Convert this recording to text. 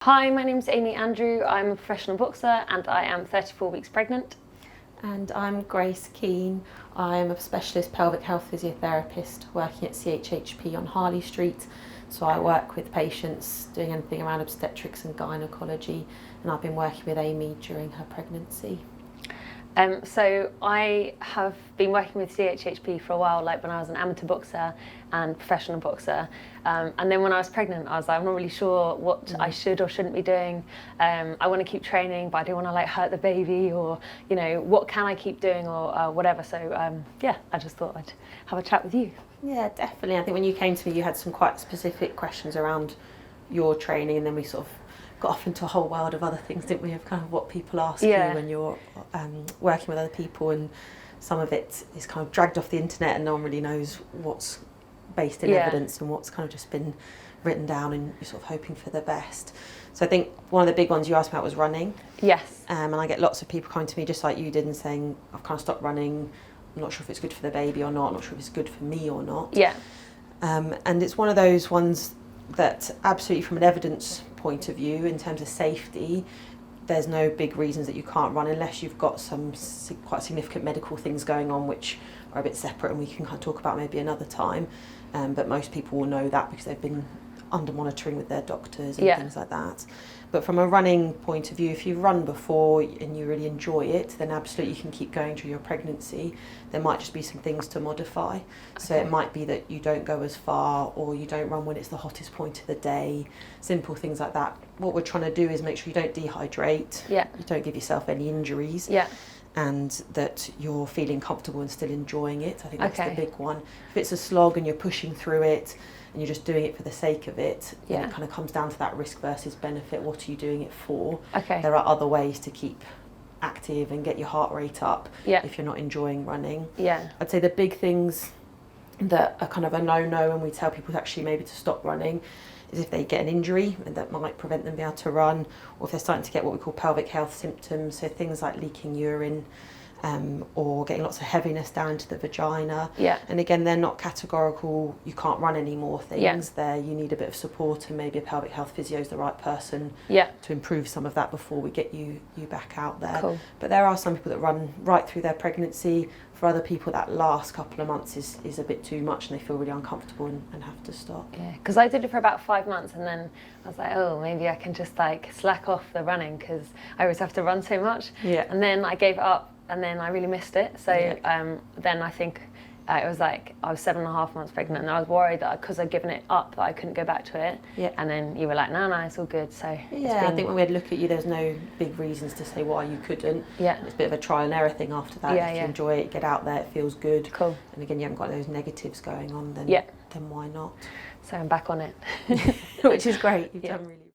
Hi, my name's Amy Andrew. I'm a professional boxer and I am 34 weeks pregnant. And I'm Grace Keane. I'm a specialist pelvic health physiotherapist working at CHHP on Harley Street. So I work with patients doing anything around obstetrics and gynecology, and I've been working with Amy during her pregnancy. So I have been working with CHHP for a while, like when I was an amateur boxer and professional boxer. And then when I was pregnant, I was like, I'm not really sure what I should or shouldn't be doing. I want to keep training, but I don't want to like hurt the baby, or, you know, what can I keep doing, or whatever. So yeah, I just thought I'd have a chat with you. Yeah, definitely. I think when you came to me, you had some quite specific questions around your training, and then we sort of got off into a whole world of other things, didn't we, of kind of what people ask you when you're working with other people, and some of it is kind of dragged off the internet and no one really knows what's based in evidence and what's kind of just been written down, and you're sort of hoping for the best. So I think one of the big ones you asked about was running. Yes. And I get lots of people coming to me just like you did and saying, I've kind of stopped running, I'm not sure if it's good for the baby or not, I'm not sure if it's good for me or not. Yeah. And it's one of those ones that absolutely, from an evidence point of view, in terms of safety, there's no big reasons that you can't run unless you've got some quite significant medical things going on, which are a bit separate and we can kind of talk about maybe another time. But most people will know that because they've been under monitoring with their doctors and things like that. But from a running point of view, if you've run before and you really enjoy it, then absolutely you can keep going through your pregnancy. There might just be some things to modify. Okay. So it might be that you don't go as far, or you don't run when it's the hottest point of the day, simple things like that. What we're trying to do is make sure you don't dehydrate, you don't give yourself any injuries, and that you're feeling comfortable and still enjoying it. I think that's the big one. If it's a slog and you're pushing through it, and you're just doing it for the sake of it, then it kind of comes down to that risk versus benefit. What are you doing it for? There are other ways to keep active and get your heart rate up if you're not enjoying running. I'd say the big things that are kind of a no-no, and we tell people actually maybe to stop running, is if they get an injury and that might prevent them being able to run, or if they're starting to get what we call pelvic health symptoms, so things like leaking urine, or getting lots of heaviness down to the vagina. And again, they're not categorical, you can't run anymore things. There you need a bit of support, and maybe a pelvic health physio is the right person to improve some of that before we get you back out there. But there are some people that run right through their pregnancy. For other people, that last couple of months is a bit too much and they feel really uncomfortable and have to stop. Yeah, because I did it for about 5 months, and then I was like, oh, maybe I can just like slack off the running because I always have to run so much. And then I gave it up, and then I really missed it. So then I think it was like I was 7.5 months pregnant, and I was worried that because I'd given it up that I couldn't go back to it. And then you were like, no, it's all good. So I think when we had a look at you, there's no big reasons to say why you couldn't. It's a bit of a trial and error thing after that. If you enjoy it, get out there, it feels good. And again, you haven't got those negatives going on, then why not? So I'm back on it. Which is great. You've done really